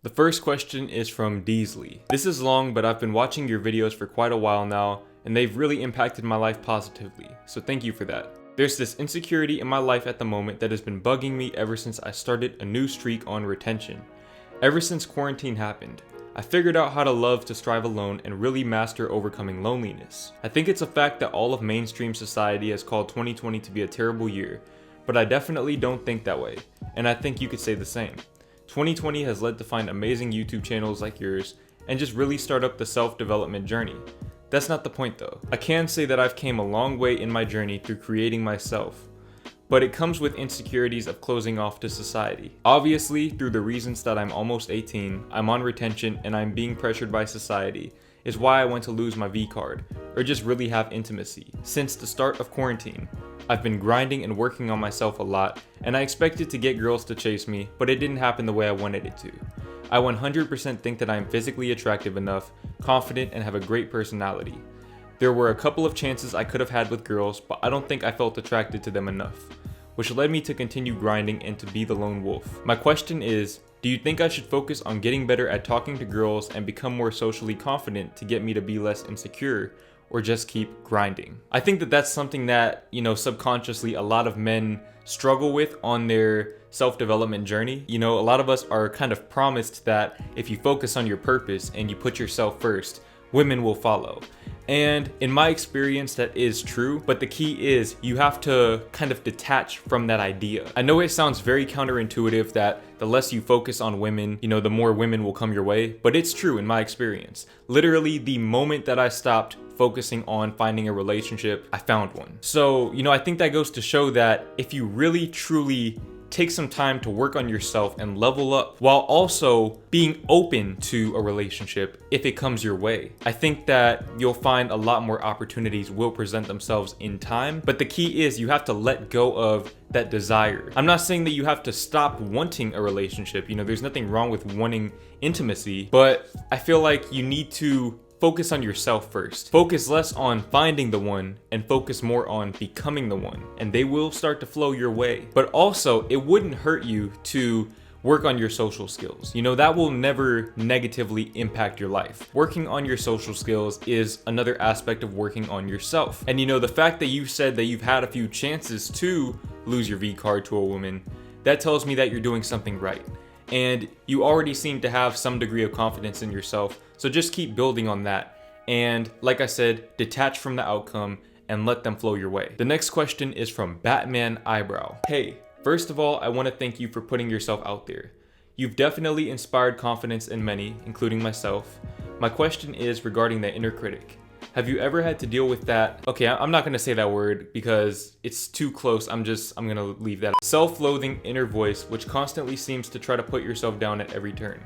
The first question is from Deasley. This is long, but I've been watching your videos for quite a while now, and they've really impacted my life positively, so thank you for that. There's this insecurity in my life at the moment that has been bugging me ever since I started a new streak on retention. Ever since quarantine happened, I figured out how to love to strive alone and really master overcoming loneliness. I think it's a fact that all of mainstream society has called 2020 to be a terrible year, but I definitely don't think that way, and I think you could say the same. 2020 has led to find amazing YouTube channels like yours and just really start up the self-development journey. That's not the point though. I can say that I've came a long way in my journey through creating myself, but it comes with insecurities of closing off to society. Obviously, through the reasons that I'm almost 18, I'm on retention, and I'm being pressured by society, is why I want to lose my V card, or just really have intimacy. Since the start of quarantine, I've been grinding and working on myself a lot, and I expected to get girls to chase me, but it didn't happen the way I wanted it to. I 100% think that I am physically attractive enough, confident, and have a great personality. There were a couple of chances I could have had with girls, but I don't think I felt attracted to them enough, which led me to continue grinding and to be the lone wolf. My question is, do you think I should focus on getting better at talking to girls and become more socially confident to get me to be less insecure, or just keep grinding? I think that that's something that, subconsciously a lot of men struggle with on their self-development journey. A lot of us are kind of promised that if you focus on your purpose and you put yourself first, women will follow. And in my experience, that is true, but the key is you have to kind of detach from that idea. I know it sounds very counterintuitive that the less you focus on women, the more women will come your way, but it's true in my experience. Literally, the moment that I stopped focusing on finding a relationship, I found one. So, I think that goes to show that if you really truly take some time to work on yourself and level up while also being open to a relationship if it comes your way, I think that you'll find a lot more opportunities will present themselves in time. But the key is you have to let go of that desire. I'm not saying that you have to stop wanting a relationship. There's nothing wrong with wanting intimacy, but I feel like you need to focus on yourself first. Focus less on finding the one and focus more on becoming the one, and they will start to flow your way. But also, it wouldn't hurt you to work on your social skills. That will never negatively impact your life. Working on your social skills is another aspect of working on yourself. And the fact that you said that you've had a few chances to lose your V card to a woman, that tells me that you're doing something right. And you already seem to have some degree of confidence in yourself, so just keep building on that. And like I said, detach from the outcome and let them flow your way. The next question is from Batman Eyebrow. Hey, first of all, I want to thank you for putting yourself out there. You've definitely inspired confidence in many, including myself. My question is regarding the inner critic. Have you ever had to deal with that? Okay, I'm not gonna say that word because it's too close. I'm gonna leave that. Self-loathing inner voice, which constantly seems to try to put yourself down at every turn.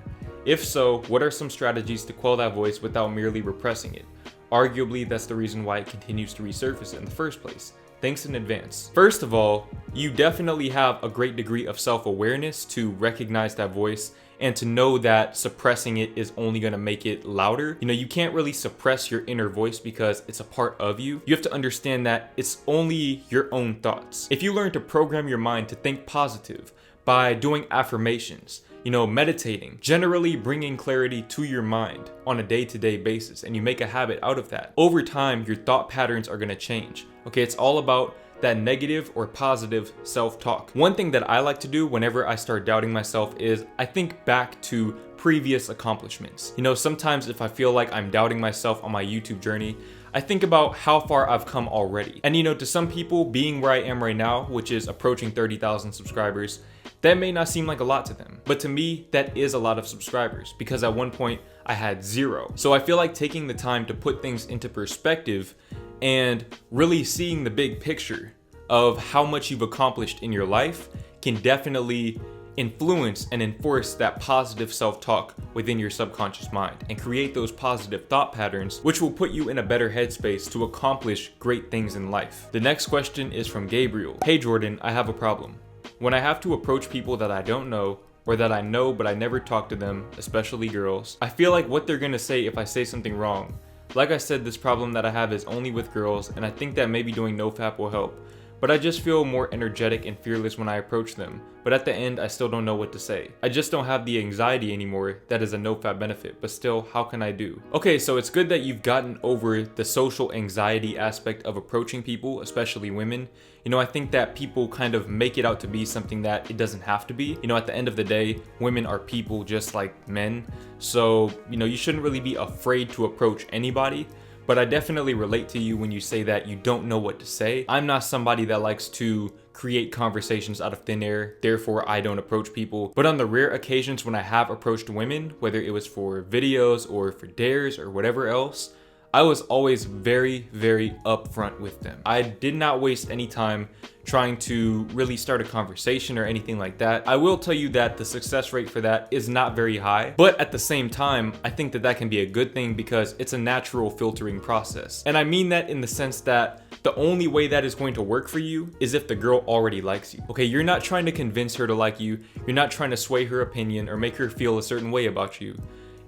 If so, what are some strategies to quell that voice without merely repressing it? Arguably, that's the reason why it continues to resurface in the first place. Thanks in advance. First of all, you definitely have a great degree of self-awareness to recognize that voice and to know that suppressing it is only going to make it louder. You can't really suppress your inner voice because it's a part of you. You have to understand that it's only your own thoughts. If you learn to program your mind to think positive by doing affirmations, meditating, generally bringing clarity to your mind on a day-to-day basis, and you make a habit out of that, over time, your thought patterns are going to change. Okay, it's all about that negative or positive self-talk. One thing that I like to do whenever I start doubting myself is I think back to previous accomplishments. Sometimes if I feel like I'm doubting myself on my YouTube journey, I think about how far I've come already. And to some people, being where I am right now, which is approaching 30,000 subscribers, that may not seem like a lot to them. But to me, that is a lot of subscribers because at one point I had 0. So I feel like taking the time to put things into perspective and really seeing the big picture of how much you've accomplished in your life can definitely influence and enforce that positive self-talk within your subconscious mind and create those positive thought patterns, which will put you in a better headspace to accomplish great things in life. The next question is from Gabriel. Hey Jordan, I have a problem. When I have to approach people that I don't know or that I know but I never talk to them, especially girls, I feel like what they're gonna say if I say something wrong. Like I said, this problem that I have is only with girls, and I think that maybe doing nofap will help. but I just feel more energetic and fearless when I approach them. But at the end, I still don't know what to say. I just don't have the anxiety anymore. That is a no-fap benefit, but still, how can I do? Okay, so it's good that you've gotten over the social anxiety aspect of approaching people, especially women. You know, I think that people kind of make it out to be something that it doesn't have to be. You know, at the end of the day, women are people just like men. So, you know, you shouldn't really be afraid to approach anybody. But I definitely relate to you when you say that you don't know what to say. I'm not somebody that likes to create conversations out of thin air, therefore I don't approach people. But on the rare occasions when I have approached women, whether it was for videos or for dares or whatever else, I was always very, very upfront with them. I did not waste any time trying to really start a conversation or anything like that. I will tell you that the success rate for that is not very high, but at the same time, I think that that can be a good thing because it's a natural filtering process. And I mean that in the sense that the only way that is going to work for you is if the girl already likes you. Okay, you're not trying to convince her to like you. You're not trying to sway her opinion or make her feel a certain way about you.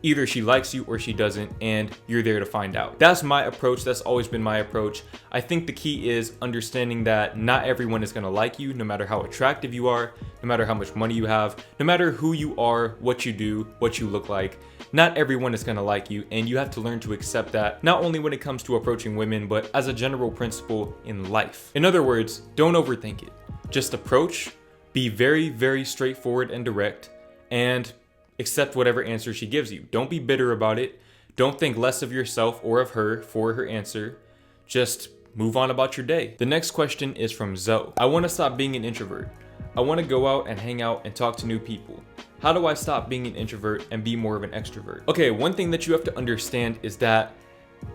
Either she likes you or she doesn't, and you're there to find out. That's my approach. That's always been my approach. I think the key is understanding that not everyone is gonna like you, no matter how attractive you are, no matter how much money you have, no matter who you are, what you do, what you look like. Not everyone is gonna like you, and you have to learn to accept that, not only when it comes to approaching women, but as a general principle in life. In other words, don't overthink it. Just approach, be very, very straightforward and direct, and accept whatever answer she gives you. Don't be bitter about it. Don't think less of yourself or of her for her answer. Just move on about your day. The next question is from Zoe. I want to stop being an introvert. I want to go out and hang out and talk to new people. How do I stop being an introvert and be more of an extrovert? Okay, one thing that you have to understand is that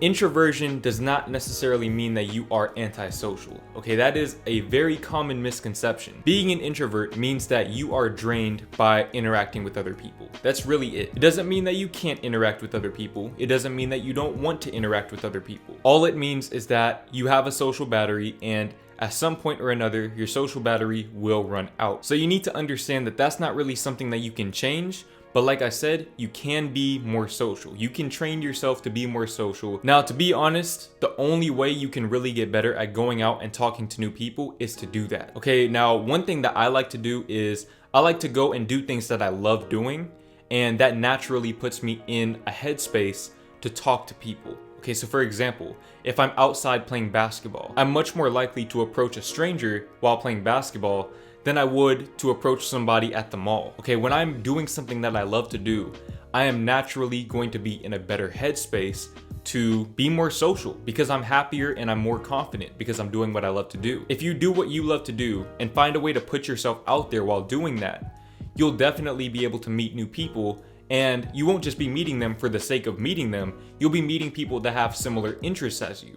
introversion does not necessarily mean that you are antisocial. Okay, that is a very common misconception. Being an introvert means that you are drained by interacting with other people. That's really it. It doesn't mean that you can't interact with other people. It doesn't mean that you don't want to interact with other people. All it means is that you have a social battery, and at some point or another, your social battery will run out. So you need to understand that that's not really something that you can change. But like I said, you can be more social. You can train yourself to be more social. Now, to be honest, the only way you can really get better at going out and talking to new people is to do that. Okay, now one thing that I like to do is I like to go and do things that I love doing, and that naturally puts me in a headspace to talk to people. Okay, so for example, if I'm outside playing basketball, I'm much more likely to approach a stranger while playing basketball than I would to approach somebody at the mall. Okay, when I'm doing something that I love to do, I am naturally going to be in a better headspace to be more social because I'm happier and I'm more confident because I'm doing what I love to do. If you do what you love to do and find a way to put yourself out there while doing that, you'll definitely be able to meet new people. And you won't just be meeting them for the sake of meeting them, you'll be meeting people that have similar interests as you.